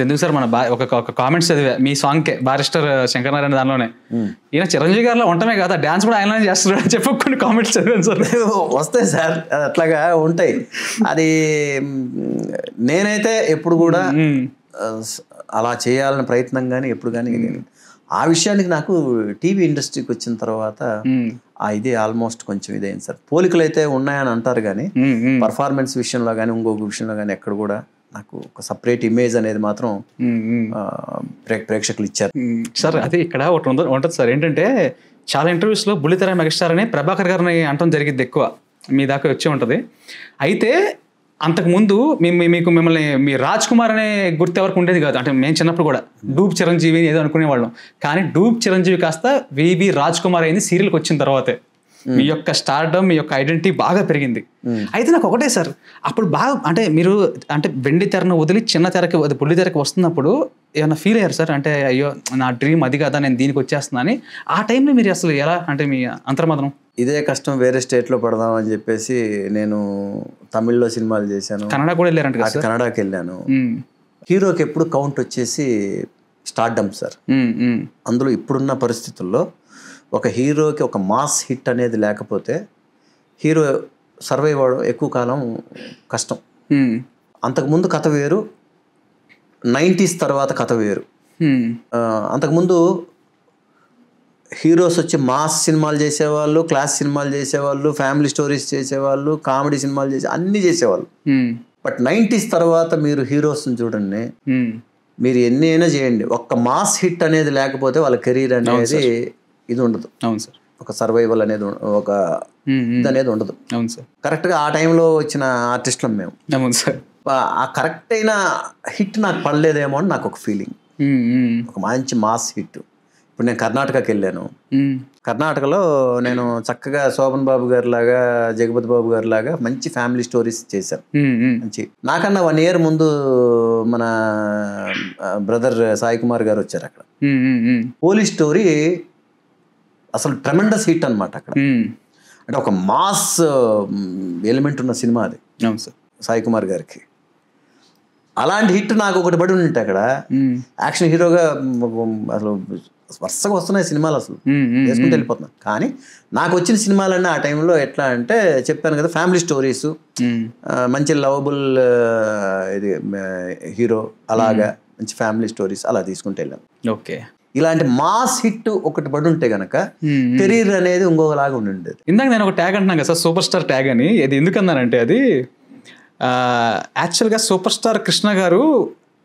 ఎందుకు సార్ మన ఒక కామెంట్స్ చదివా మీ సాంగ్కే బారిస్టర్ శంకర్ నారాయణ దానిలోనే ఈయన చిరంజీవి గారిలో ఉండటమే కదా డాన్స్ కూడా ఆయననే చేస్తున్నాడు అని చెప్పి కొన్ని కామెంట్స్ చదివాను సార్. వస్తాయి సార్, అట్లాగా ఉంటాయి. అది నేనైతే ఎప్పుడు కూడా అలా చేయాలని ప్రయత్నం కానీ ఎప్పుడు కానీ ఆ విషయానికి నాకు టీవీ ఇండస్ట్రీకి వచ్చిన తర్వాత ఇది ఆల్మోస్ట్ కొంచెం ఇదైంది సార్. పోలికలు అయితే ఉన్నాయని అంటారు కానీ పర్ఫార్మెన్స్ విషయంలో కానీ ఇంకొక విషయంలో కానీ ఎక్కడ కూడా నాకు ఒక సపరేట్ ఇమేజ్ అనేది మాత్రం ప్రేక్షకులు ఇచ్చారు సార్. అది ఇక్కడ ఒకటి ఉంటుంది సార్, ఏంటంటే చాలా ఇంటర్వ్యూస్లో బుల్లితెర మెగాస్టార్ అని ప్రభాకర్ గారిని అనటం జరిగింది, ఎక్కువ మీ దాకా వచ్చే ఉంటుంది. అయితే అంతకుముందు మీకు మిమ్మల్ని మీ రాజ్ కుమార్ అనే గుర్తు ఎవరికి ఉండేది కాదు. అంటే మేము చిన్నప్పుడు కూడా డూబ్ చిరంజీవి ఏదో అనుకునేవాళ్ళం, కానీ డూబ్ చిరంజీవి కాస్త వివి రాజ్ కుమార్ అయింది సీరియల్కి వచ్చిన తర్వాతే. మీ యొక్క స్టార్డమ్, మీ యొక్క ఐడెంటిటీ బాగా పెరిగింది. అయితే నాకు ఒకటే సార్, అప్పుడు బాగా అంటే మీరు అంటే వెండి తెరను వదిలి చిన్న తెరకి బుల్లి తెరకి వస్తున్నప్పుడు ఏమైనా ఫీల్ అయ్యారు సార్? అంటే అయ్యో నా డ్రీమ్ అది కదా, నేను దీనికి వచ్చేస్తున్నా అని. ఆ టైంలో మీరు అసలు ఎలా, అంటే మీ అంతర్మదనం? ఇదే కష్టం వేరే స్టేట్లో పడదాం అని చెప్పేసి నేను తమిళ్లో సినిమాలు చేశాను, కన్నడ కూడా వెళ్ళారంట కదా? కన్నడకి వెళ్ళాను. హీరోకి ఎప్పుడు కౌంట్ వచ్చేసి స్టార్డమ్ సార్. అందులో ఇప్పుడున్న పరిస్థితుల్లో ఒక హీరోకి ఒక మాస్ హిట్ అనేది లేకపోతే హీరో సర్వైవ్ అవ్వడం ఎక్కువ కాలం కష్టం. అంతకుముందు కథ వేరు, 90s తర్వాత కథ వేరు. అంతకుముందు హీరోస్ వచ్చి మాస్ సినిమాలు చేసేవాళ్ళు, క్లాస్ సినిమాలు చేసేవాళ్ళు, ఫ్యామిలీ స్టోరీస్ చేసేవాళ్ళు, కామెడీ సినిమాలు అన్నీ చేసేవాళ్ళు. బట్ 90s తర్వాత మీరు హీరోస్ని చూడండి, మీరు ఎన్ని అయినా చేయండి, ఒక్క మాస్ హిట్ అనేది లేకపోతే వాళ్ళ కెరీర్ అనేది ఇది ఉండదు. అవును సార్. ఒక సర్వైవల్ అనేది ఒక ఇది అనేది ఉండదు. అవును సార్. కరెక్ట్గా ఆ టైంలో వచ్చిన ఆర్టిస్టులం మేము. అవును సార్. ఆ కరెక్ట్ అయిన హిట్ నాకు పడలేదేమో అని నాకు ఒక ఫీలింగ్. ఒక మంచి మాస్ హిట్. ఇప్పుడు నేను కర్ణాటకకి వెళ్ళాను. కర్ణాటకలో నేను చక్కగా శోభన్ బాబు గారి లాగా, జగపతి బాబు గారి లాగా మంచి ఫ్యామిలీ స్టోరీస్ చేశాను. మంచి నాకన్నా 1 year ముందు మన బ్రదర్ సాయి కుమార్ గారు వచ్చారు అక్కడ. పోలీస్ స్టోరీ అసలు ట్రెమెండస్ హిట్ అనమాట అక్కడ. అంటే ఒక మాస్ ఎలిమెంట్ ఉన్న సినిమా అది సాయి కుమార్ గారికి. అలాంటి హిట్ నాకు ఒకటి పడి ఉంటే అక్కడ యాక్షన్ హీరోగా అసలు వరుసగా వస్తున్నాయి సినిమాలు, అసలు వేసుకుంటూ వెళ్ళిపోతున్నాను. కానీ నాకు వచ్చిన సినిమాలన్నీ ఆ టైంలో ఎట్లా అంటే చెప్పాను కదా, ఫ్యామిలీ స్టోరీస్, మంచి లవబుల్ ఇది హీరో, అలాగా మంచి ఫ్యామిలీ స్టోరీస్ అలా తీసుకుంటూ వెళ్ళాను. ఓకే. ఇలాంటి మాస్ హిట్ ఒకటి పడి ఉంటే గనక కెరీర్ అనేది ఇంకొకలాగా ఉండేది. ఇందాక నేను ఒక ట్యాగ్ అంటున్నాను కదా సార్, సూపర్ స్టార్ ట్యాగ్ అని. అది ఎందుకన్నానంటే అది యాక్చువల్గా సూపర్ స్టార్ కృష్ణ గారు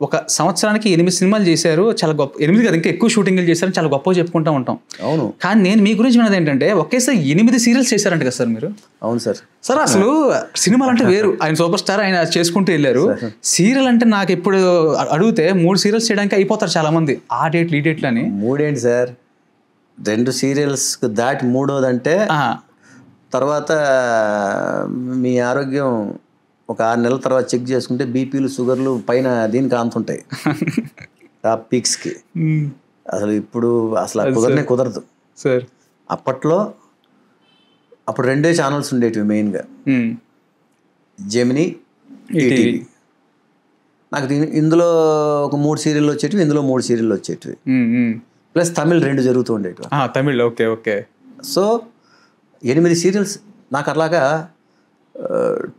ఒక సంవత్సరానికి 8 సినిమాలు చేశారు. చాలా గొప్ప, 8 కదా, ఇంకా ఎక్కువ షూటింగ్లు చేశారు, చాలా గొప్పగా చెప్పుకుంటూ ఉంటాం. అవును. కానీ నేను మీ గురించి విన్నది ఏంటంటే ఒకేసారి 8 సీరియల్స్ చేశారంట కదా సార్ మీరు? అవును సార్. సార్ అసలు సినిమాలు అంటే వేరు, ఆయన సూపర్ స్టార్, ఆయన చేసుకుంటూ వెళ్ళారు. సీరియల్ అంటే నాకు ఇప్పుడు అడిగితే 3 సీరియల్స్ చేయడానికి అయిపోతారు చాలా మంది, ఆ డేట్లు ఈ డేట్లు అని. 3 ఏంటి సార్, 2 సీరియల్స్ దాటి 3వదంటే తర్వాత మీ ఆరోగ్యం ఒక 6 నెలల తర్వాత చెక్ చేసుకుంటే బీపీలు, షుగర్లు పైన దీనికి ఆంతుంటాయి టాప్ పీక్స్కి. అసలు ఇప్పుడు అసలు కుదరదు సార్. అప్పుడు 2 ఛానల్స్ ఉండేటివి మెయిన్గా, జెమినీ, ఈటీవీ. నాకు ఇందులో ఒక 3 సీరియల్ వచ్చేటివి, ఇందులో 3 సీరియల్ వచ్చేటివి, ప్లస్ తమిళ్ 2 జరుగుతూ ఉండేటివి. Tamil. Okay okay. So 8 serials నాకు అలాగా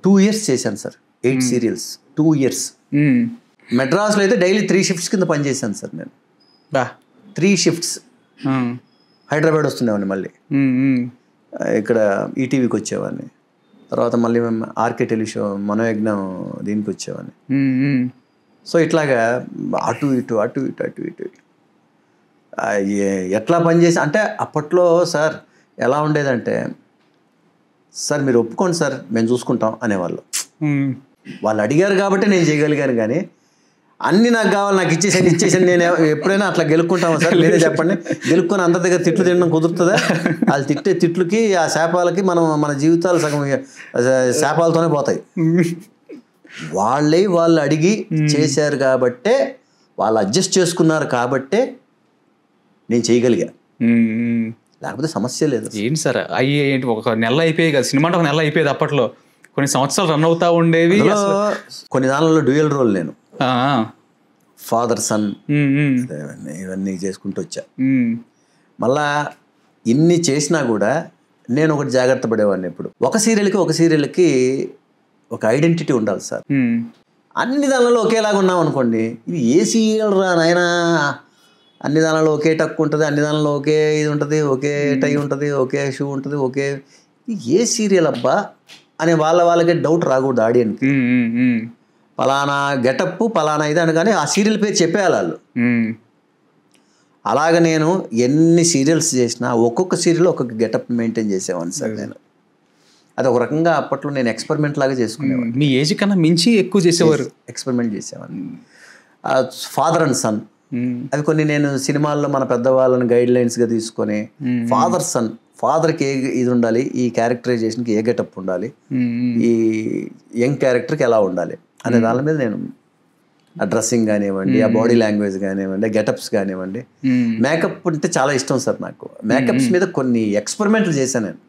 2 years చేశాను సార్. 8 serials 2 years. మెడ్రాస్లో అయితే డైలీ 3 shifts కింద పనిచేశాను సార్ నేను. 3 shifts. హైదరాబాద్ వస్తుండేవాడిని, మళ్ళీ ఇక్కడ ఈటీవీకి వచ్చేవాడిని, తర్వాత మళ్ళీ మేము ఆర్కే టెలిషో మనోయజ్ఞం దీనికి వచ్చేవాడిని. సో ఇట్లాగా అటు ఇటు ఎట్లా పనిచేసి అంటే అప్పట్లో సార్ ఎలా ఉండేదంటే, సార్ మీరు ఒప్పుకోండి సార్ మేము చూసుకుంటాం అనేవాళ్ళు. వాళ్ళు అడిగారు కాబట్టి నేను చేయగలిగాను, కానీ అన్నీ నాకు కావాలి, నాకు ఇచ్చేసాను నేను ఎప్పుడైనా అట్లా గెలుక్కుంటామా సార్? మీరే చెప్పండి. గెలుక్కొని అందరి దగ్గర తిట్లు తినడం కుదురుతుందా? వాళ్ళు తిట్టే తిట్లకి, ఆ శాపాలకి మన జీవితాలు సగం శాపాలతోనే పోతాయి. వాళ్ళు అడిగి చేశారు కాబట్టే, వాళ్ళు అడ్జస్ట్ చేసుకున్నారు కాబట్టే నేను చేయగలిగా, లేకపోతే సమస్య లేదు. ఏంటి సార్ ఏంటి, ఒక నెల అయిపోయాయి కదా సినిమా, ఒక నెల అయిపోయేది. అప్పట్లో కొన్ని సంవత్సరాలు రన్ అవుతా ఉండేవి. కొన్ని దానిలో డ్యూయల్ రోల్ నేను ఫాదర్ సన్ ఇవన్నీ చేసుకుంటూ వచ్చా. మళ్ళా ఇన్ని చేసినా కూడా నేను ఒకటి జాగ్రత్త పడేవాడిని. ఇప్పుడు ఒక సీరియల్కి ఒక ఐడెంటిటీ ఉండాలి సార్. అన్ని దానిలో ఒకేలాగా ఉన్నాం అనుకోండి, ఇది ఏ సీరియల్ రా నాయనా, అన్ని దానిలో ఒకే టక్ ఉంటుంది, అన్ని దానిలో ఒకే ఇది ఉంటుంది, ఒకే టై ఉంటుంది, ఒకే షూ ఉంటుంది, ఒకే ఏ సీరియల్ అబ్బా అని వాళ్ళకే డౌట్ రాకూడదు ఆడియన్కి. పలానా గెటప్ పలానా ఇది అని, కానీ ఆ సీరియల్ పేరు చెప్పేయాలి వాళ్ళు. అలాగ నేను ఎన్ని సీరియల్స్ చేసినా ఒక్కొక్క సీరియల్ ఒక్కొక్క గెటప్ మెయింటైన్ చేసేవాడిని సార్. నేను అది ఒక రకంగా అప్పట్లో నేను ఎక్స్పెరిమెంట్ లాగా చేసుకునేవాడిని. మీ ఏజ్ కన్నా మించి ఎక్కువ చేసేవారు. ఎక్స్పెరిమెంట్ చేసేవాడిని. ఫాదర్ అండ్ సన్ అవి కొన్ని నేను సినిమాల్లో మన పెద్దవాళ్ళని గైడ్ లైన్స్గా తీసుకొని ఫాదర్ సన్, ఫాదర్కి ఏ ఇది ఉండాలి, ఈ క్యారెక్టరైజేషన్కి ఏ గెటప్ ఉండాలి, ఈ యంగ్ క్యారెక్టర్కి ఎలా ఉండాలి అనే దాని మీద నేను ఆ డ్రెస్సింగ్ కానివ్వండి, ఆ బాడీ లాంగ్వేజ్ కానివ్వండి, గెటప్స్ కానివ్వండి, మేకప్ అంటే చాలా ఇష్టం సార్ నాకు. మేకప్స్ మీద కొన్ని ఎక్స్పెరిమెంట్లు చేశాను నేను.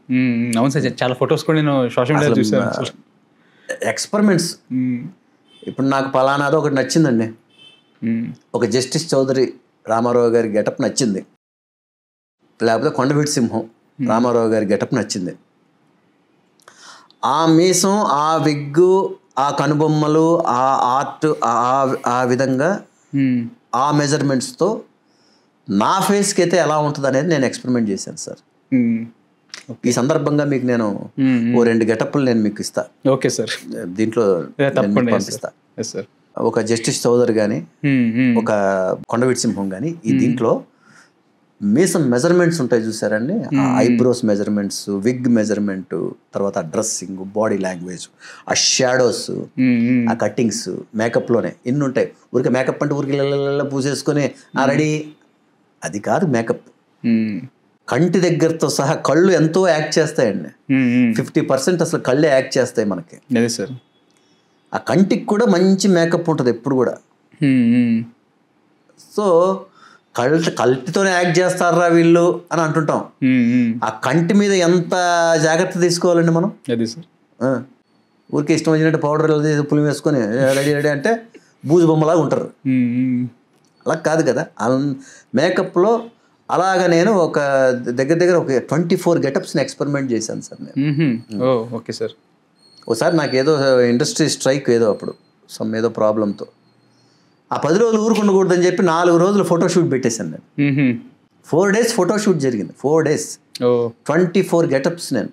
అవును సార్, చాలా ఫొటోస్ కూడా నేను సోషల్ మీడియాలో చూసాను. ఎక్స్పెరిమెంట్స్. ఇప్పుడు నాకు పలానాదో ఒకటి నచ్చిందండి, ఒక జస్టిస్ చౌదరి రామారావు గారి గెటప్ నచ్చింది, లేకపోతే కొండవీటి సింహం రామారావు గారి గెటప్ నచ్చింది. ఆ మీసం, ఆ విగ్గు, ఆ కనుబొమ్మలు, ఆ ఆర్ట్, ఆ విధంగా ఆ మెజర్మెంట్స్తో నా ఫేస్కి అయితే ఎలా ఉంటుంది అనేది నేను ఎక్స్పెరిమెంట్ చేశాను సార్. ఈ సందర్భంగా మీకు నేను ఓ 2 గెటప్లు నేను మీకు ఇస్తా. ఓకే సార్, దీంట్లో పంపిస్తా. ఒక జస్టిస్ చౌదరి కానీ, ఒక కొండవీటి సింహం కానీ, ఈ దీంట్లో మీసం మెజర్మెంట్స్ ఉంటాయి చూసారండి, ఐబ్రోస్ మెజర్మెంట్స్, విగ్ మెజర్మెంట్, తర్వాత డ్రెస్సింగ్, బాడీ లాంగ్వేజ్, ఆ షాడోస్, ఆ కట్టింగ్స్, మేకప్లోనే ఎన్ని ఉంటాయి. ఊరికే మేకప్ అంటే ఊరికి పూసేసుకొని రెడీ, అది కాదు మేకప్. కంటి దగ్గరతో సహా కళ్ళు ఎంతో యాక్ట్ చేస్తాయండి. 50% అసలు కళ్ళే యాక్ట్ చేస్తాయి మనకి. సార్ ఆ కంటికి కూడా మంచి మేకప్ ఉంటుంది ఎప్పుడు కూడా. సో కల్టితోనే యాక్ట్ చేస్తారా వీళ్ళు అని అంటుంటాం. ఆ కంటి మీద ఎంత జాగ్రత్త తీసుకోవాలండి మనం. ఊరికే ఇష్టం వచ్చినట్టు పౌడర్ పులి వేసుకొని రెడీ అంటే బూజు బొమ్మలాగా ఉంటారు. అలా కాదు కదా. మేకప్లో అలాగా నేను ఒక దగ్గర ఒక 24 గెటప్స్ని ఎక్స్పెరిమెంట్ చేశాను సార్ నేను. Okay sir. ఒకసారి నాకు ఏదో ఇండస్ట్రీ స్ట్రైక్ ఏదో అప్పుడు ఏదో ప్రాబ్లంతో ఆ 10 రోజులు ఊరుకుండకూడదని చెప్పి 4 రోజులు ఫోటోషూట్ పెట్టేశాను నేను. 4 days ఫోటోషూట్ జరిగింది. 4 days 24 గెటప్స్. నేను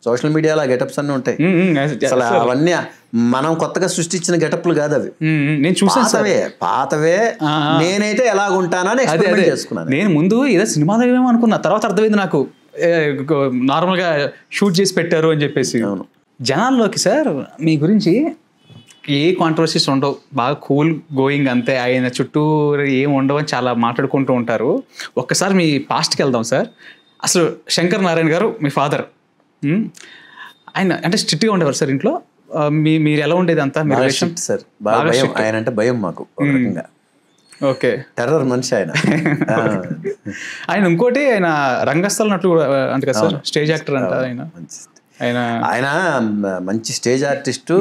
సోషల్ మీడియాలో గెటప్స్ అన్నీ ఉంటాయి అసలు. అవన్నీ మనం కొత్తగా సృష్టించిన గెటప్లు కాదు అవి. నేను చూసాను పాతవే. నేనైతే ఎలాగుంటానని ఎక్స్పెరిమెంట్ చేసుకున్నాను. నేను ముందు ఏదో సినిమాలో ఏమో అనుకున్నా, తర్వాత అర్థమైంది నాకు నార్మల్గా షూట్ చేసి పెట్టారు అని చెప్పేసి. జనాల్లోకి సార్ మీ గురించి ఏ కాంట్రవర్సీస్ ఉండవు, బాగా కూల్ గోయింగ్ అంతే, ఆయన చుట్టూ ఏం ఉండవు అని చాలా మాట్లాడుకుంటూ ఉంటారు. ఒక్కసారి మీ పాస్ట్కి వెళ్దాం సార్. అసలు శంకర్ నారాయణ గారు మీ ఫాదర్, ఆయన అంటే స్ట్రిక్ట్గా ఉండేవారు సార్ ఇంట్లో. మీరు ఎలా ఉండేది అంతా? సార్ ఆయన అంటే భయం మాకు. ఓకే, టెర్రర్ మనిషి ఆయన. ఆయన ఇంకోటి ఆయన రంగస్థల నటుడు అంటే కదా సార్, స్టేజ్ యాక్టర్ అంట ఆయన. ఆయన మంచి స్టేజ్ ఆర్టిస్టు.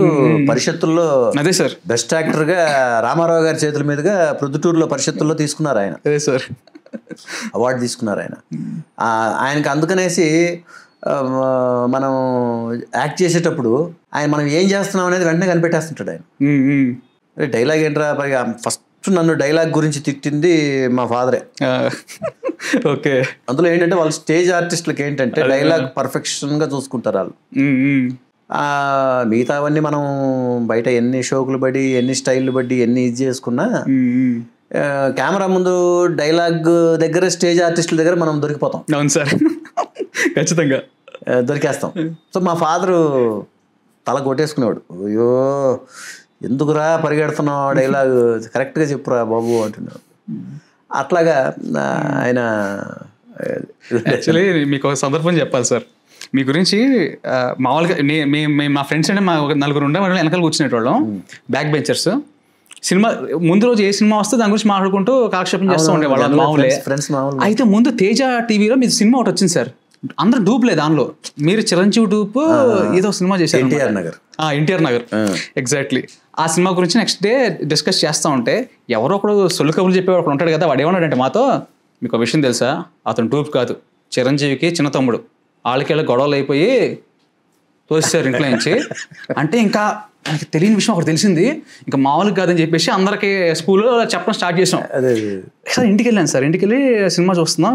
పరిషత్తుల్లో అదే సార్ బెస్ట్ యాక్టర్ గా రామారావు గారి చేతుల మీదుగా ప్రొద్దుటూరులో పరిషత్తుల్లో తీసుకున్నారు ఆయన. అదే సార్ అవార్డు తీసుకున్నారు ఆయన. ఆయనకి అందుకనేసి మనం యాక్ట్ చేసేటప్పుడు ఆయన మనం ఏం చేస్తున్నాం అనేది వెంటనే కనిపెట్టేస్తుంటాడు ఆయన. డైలాగ్ ఏంట్రా, ఫస్ట్ నన్ను డైలాగ్ గురించి తిట్టింది మా ఫాదరే. ఓకే. అందులో ఏంటంటే వాళ్ళు స్టేజ్ ఆర్టిస్టులకి ఏంటంటే డైలాగ్ పర్ఫెక్షన్ గా చూసుకుంటారు వాళ్ళు. మిగతావన్నీ మనం బయట ఎన్ని షోకులు పడి, ఎన్ని స్టైల్ బట్టి, ఎన్ని ఇది చేసుకున్నా కెమెరా ముందు డైలాగ్ దగ్గర, స్టేజ్ ఆర్టిస్టుల దగ్గర మనం దొరికిపోతాం. అవును సార్, ఖచ్చితంగా దొరికేస్తాం. సో మా ఫాదరు తల కొట్టేసుకునేవాడు. అయ్యో ఎందుకురా పరిగెడుతున్నావు, డైలాగ్ కరెక్ట్గా చెప్పురా బాబు అంటున్నాడు. అట్లాగా ఆయన. యాక్చువల్లీ మీకు ఒక సందర్భం చెప్పాలి సార్ మీ గురించి. మామూలుగా మా ఫ్రెండ్స్ అంటే మా 4 ఉండే వాళ్ళు వెనకాల కూర్చునేటోళ్ళం, బ్యాక్ బెంచర్స్. సినిమా ముందు రోజు ఏ సినిమా వస్తే దాని గురించి మాట్లాడుకుంటూ కాలక్షేపం చేస్తూ ఉండేవాళ్ళం మామూలే. ఫ్రెండ్స్ మామూలు. అయితే ముందు తేజ టీవీలో మీ సినిమా ఒకటి వచ్చింది సార్, అందరు డూప్లే దానిలో. మీరు చిరంజీవి డూప్ ఏదో సినిమా చేశారు, ఎన్టీఆర్ నగర్. ఎన్టీఆర్ నగర్ ఎగ్జాక్ట్లీ. ఆ సినిమా గురించి నెక్స్ట్ డే డిస్కస్ చేస్తూ ఉంటే ఎవరో ఒకడు సొల్లు కబుర్లు చెప్పేవాడు ఒకడు ఉంటాడు కదా, వాడు ఏమన్నాడంటే మాతో, మీకు ఒక విషయం తెలుసా, అతను డూప్ కాదు, చిరంజీవికి చిన్న తమ్ముడు, వాళ్ళకి గొడవలు అయిపోయి తోసారు ఇంట్లో నుంచి అంటే ఇంకా మనకి తెలియని విషయం ఒకటి తెలిసింది, ఇంకా మామూలుగా కాదని చెప్పేసి అందరికి స్కూల్లో చెప్పడం స్టార్ట్ చేసాం. సార్ ఇంటికి వెళ్ళాను సార్, ఇంటికి వెళ్ళి సినిమా చూస్తున్నాం,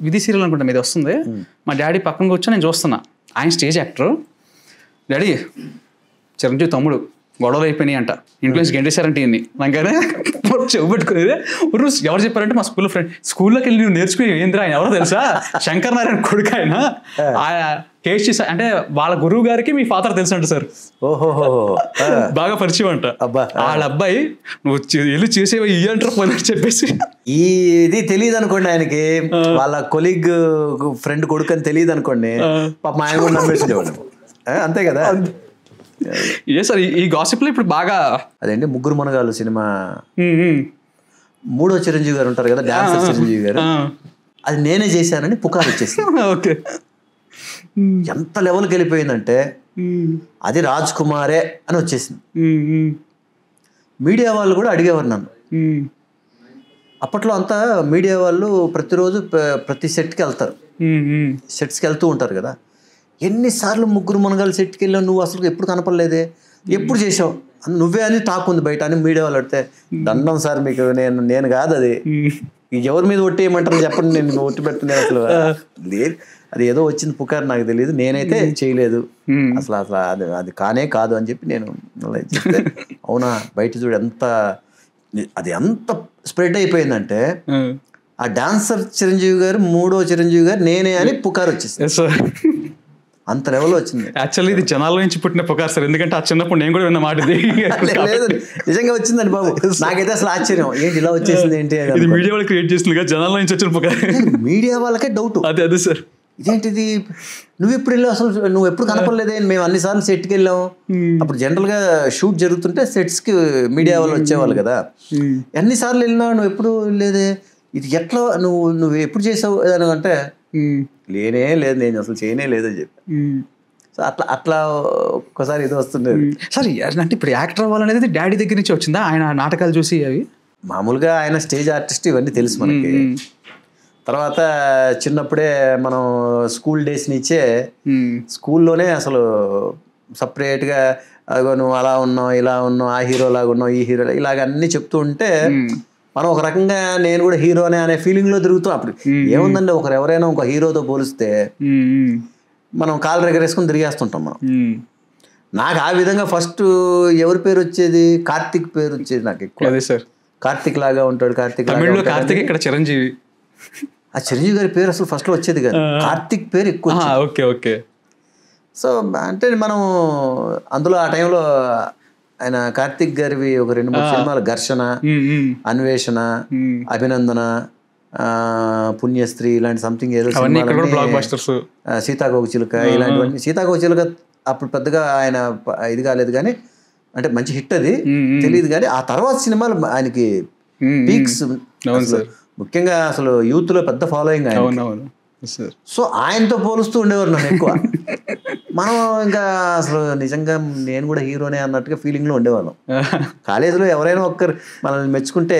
విధి సీరియల్ అనుకుంటా మీద వస్తుంది, మా డాడీ పక్కన కూర్చొని నేను చూస్తున్నా, ఆయన స్టేజ్ యాక్టర్, డాడీ చిరంజీవి తమ్ముడు గొడవలు అయిపోయినాయి అంట, ఇంట్లో గెంటేశారంటే ఇన్ని నాకనే చెవు పెట్టుకునేది. ఎవరు చెప్పారంటే మా స్కూల్లో ఫ్రెండ్, స్కూల్లోకి వెళ్ళి నువ్వు నేర్చుకుని ఏంద్రా, ఆయన ఎవరో తెలుసా, శంకర్ నారాయణ కొడుకు ఆయన, కేసీ అంటే వాళ్ళ గురువు గారికి మీ ఫాదర్ తెలుసు అంట సార్. ఓహో బాగా పరిచయం అంట. వాళ్ళ అబ్బాయి నువ్వు వెళ్ళి చేసేవి ఇవి అంటారు పోనీ చెప్పేసి. ఇది తెలియదు అనుకోండి ఆయనకి, వాళ్ళ కొలీగ్ ఫ్రెండ్ కొడుకు అని తెలియదు అనుకోండి, పాప ఆయన కూడా నమ్మేసేవాడు. అంతే కదా. ఏ సార్ ఈ గాసిప్లో ఇప్పుడు బాగా అదేంటి ముగ్గురు మునగాళ్ళు సినిమా, మూడో చిరంజీవి గారు ఉంటారు కదా, డాన్సర్ చిరంజీవి గారు, అది నేనే చేశానని పుకారు వచ్చేసింది. ఓకే, ఎంత లెవెల్కి వెళ్ళిపోయిందంటే అది రాజ్ కుమారే అని వచ్చేసింది. మీడియా వాళ్ళు కూడా అడిగేవారు నన్ను. అప్పట్లో అంతా మీడియా వాళ్ళు ప్రతిరోజు ప్రతి సెట్కి వెళ్తారు, సెట్స్కి వెళ్తూ ఉంటారు కదా. ఎన్నిసార్లు ముగ్గురు మునగాలు సెట్కి వెళ్ళావు, నువ్వు అసలు ఎప్పుడు కనపడలేదే, ఎప్పుడు చేసావు, నువ్వే అని టాక్ ఉంది బయట అని మీడియా వాళ్ళు అడితే, దండం సార్ మీకు, నేను కాదు అది, ఎవరి మీద ఒట్టేయమంటారు చెప్పండి, నేను ఒట్టి పెట్టిన అసలు లేదు, అది ఏదో వచ్చింది పుకారు, నాకు తెలియదు, నేనైతే చేయలేదు అసలు, అది కానే కాదు అని చెప్పి నేను చెప్తే, అవునా బయట చూడు ఎంత స్ప్రెడ్ అయిపోయిందంటే, ఆ డాన్సర్ చిరంజీవి గారు మూడో చిరంజీవి గారు నేనే అని పుకారు వచ్చేసింది, అంత లెవెల్లో వచ్చింది. యాక్చువల్లీ ఇది జనాల నుంచి పుట్టిన పుకారు సార్, ఎందుకంటే ఆ చిన్నప్పుడు నేను కూడా విన్న మాట ఇది. లేదు నిజంగా వచ్చిందండి బాబు, నాకైతే అసలు ఆశ్చర్యం, ఏంటి ఇలా వచ్చేసింది ఏంటి, ఇది మీడియా వాళ్ళు క్రియేట్ చేస్తుంది కదా, జనాల నుంచి వచ్చిన పుకారు, మీడియా వాళ్ళకే డౌట్. అదే సార్, ఇదేంటిది, నువ్వు ఎప్పుడు వెళ్ళావు అసలు, నువ్వు ఎప్పుడు కనపడలేదే, మేము అన్నిసార్లు సెట్కి వెళ్ళాము, అప్పుడు జనరల్గా షూట్ జరుగుతుంటే సెట్స్కి మీడియా వాళ్ళు వచ్చేవాళ్ళు కదా, ఎన్నిసార్లు వెళ్ళినావు నువ్వు ఎప్పుడు లేదే, ఇది ఎట్లా నువ్వు ఎప్పుడు చేసావు అని అంటే, లేనే లేదు, నేను అసలు చేయనే లేదని చెప్పి. సో అట్లా ఒక్కసారి ఇది వస్తుండేది. సార్ అంటే ఇప్పుడు యాక్టర్ అవ్వాలనేది డాడీ దగ్గర నుంచి వచ్చిందా, ఆయన నాటకాలు చూసి అవి? మామూలుగా ఆయన స్టేజ్ ఆర్టిస్ట్, ఇవన్నీ తెలుసు మనకి. తర్వాత చిన్నప్పుడే మనం స్కూల్ డేస్ నుంచే స్కూల్లోనే అసలు సపరేట్గా నువ్వు అలా ఉన్నావు, ఇలా ఉన్నావు, ఆ హీరో లాగా ఉన్నావు, ఈ హీరో ఇలాగ అన్నీ చెప్తూ ఉంటే మనం ఒక రకంగా నేను కూడా హీరోనే అనే ఫీలింగ్లో తిరుగుతాం. అప్పుడు ఏముందండి, ఎవరైనా ఒక హీరోతో పోలిస్తే మనం కాలు ఎగరేసుకుని తిరిగేస్తుంటాం మనం. నాకు ఆ విధంగా ఫస్ట్ ఎవరి పేరు వచ్చేది, కార్తిక్ పేరు వచ్చేది నాకు ఎక్కువ. కార్తిక్ లాగా ఉంటాడు, కార్తిక్, ఇక్కడ చిరంజీవి, ఆ చిరంజీవి గారి పేరు అసలు ఫస్ట్లో వచ్చేది కదా, కార్తిక్ పేరు ఎక్కువ. Okay okay. సో అంటే మనం అందులో ఆ టైంలో ఆయన కార్తిక్ గారివి ఒక 2-3 సినిమాలు, ఘర్షణ, అన్వేషణ, అభినందన, పుణ్యస్త్రీ ఇలాంటి సంథింగ్ ఏదో సినిమాలు, సీతాకోక చిలుక ఇలాంటివన్నీ. సీతాకోక చిలుక అప్పుడు పెద్దగా ఆయన ఇది కాలేదు కానీ, అంటే మంచి హిట్ అది తెలియదు కానీ, ఆ తర్వాత సినిమాలు ఆయనకి పీక్స్. ముఖ్యంగా అసలు యూత్ లో పెద్ద ఫాలోయింగ్ ఆయన. సో ఆయనతో పోలుస్తూ ఉండేవారు నన్ను ఎక్కువ. మనం ఇంకా అసలు నిజంగా నేను కూడా హీరోనే అన్నట్టుగా ఫీలింగ్ లో ఉండేవాళ్ళం. కాలేజీలో ఎవరైనా ఒక్కరు మనల్ని మెచ్చుకుంటే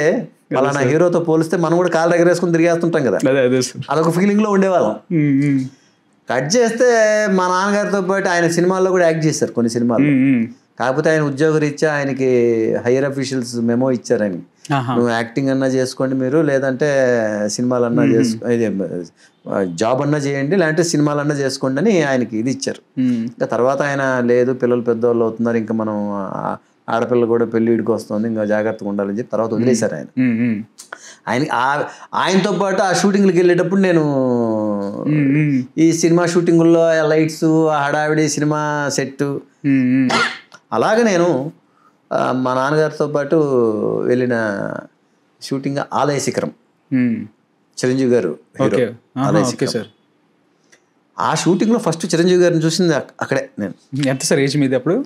వాళ్ళ హీరోతో పోలిస్తే మనం కూడా కాలు ఎగరేసుకుని తిరిగేస్తుంటాం కదా, అదొక ఫీలింగ్ లో ఉండేవాళ్ళం. కట్ చేస్తే మా నాన్నగారితో పాటు ఆయన సినిమాల్లో కూడా యాక్ట్ చేశారు కొన్ని సినిమాలు. కాకపోతే ఆయన ఉద్యోగ రీత్యా ఆయనకి హైయర్ అఫీషియల్స్ మెమో ఇచ్చారు, ఆయన నువ్వు యాక్టింగ్ అన్నా చేసుకోండి మీరు, లేదంటే సినిమాలన్నా జాబ్ అన్నా చేయండి, లేదంటే సినిమాలన్నా చేసుకోండి అని ఆయనకి ఇది ఇచ్చారు. ఇంకా తర్వాత ఆయన లేదు, పిల్లలు పెద్దవాళ్ళు అవుతున్నారు, ఇంకా మనం ఆడపిల్ల కూడా పెళ్ళిడికి వస్తుంది, ఇంకా జాగ్రత్తగా ఉండాలని చెప్పి తర్వాత వదిలేశారు ఆయన. ఆయనతో పాటు ఆ షూటింగ్లకి వెళ్ళేటప్పుడు నేను ఈ సినిమా షూటింగుల్లో లైట్స్, హడావిడి, సినిమా సెట్, అలాగే నేను మా నాన్నగారితో పాటు వెళ్ళిన షూటింగ్ ఆలయ శిఖరం, చిరంజీవి గారు హీరో, ఆలయ శిఖరం. ఆ షూటింగ్లో ఫస్ట్ చిరంజీవి గారిని చూసింది అక్కడే నేను. ఎంత సార్ ఏజ్ మీది అప్పుడు?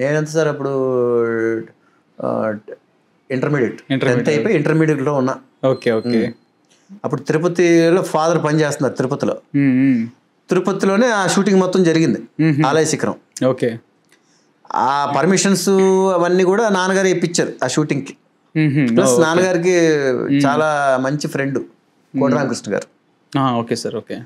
నేను ఎంత సార్ అప్పుడు ఇంటర్మీడియట్, 10th అయిపోయి ఇంటర్మీడియట్లో ఉన్నా. Okay okay. అప్పుడు తిరుపతిలో ఫాదర్ పని చేస్తున్నారు, తిరుపతిలో. తిరుపతిలోనే ఆ షూటింగ్ మొత్తం జరిగింది, ఆలయ శిఖరం. ఓకే. ఆ పర్మిషన్స్ అవన్నీ కూడా నాన్నగారు ఇప్పించారు ఆ షూటింగ్కి. ప్లస్ నాన్నగారికి చాలా మంచి ఫ్రెండ్ కోట రామకృష్ణ గారు. Okay sir. ఓకే.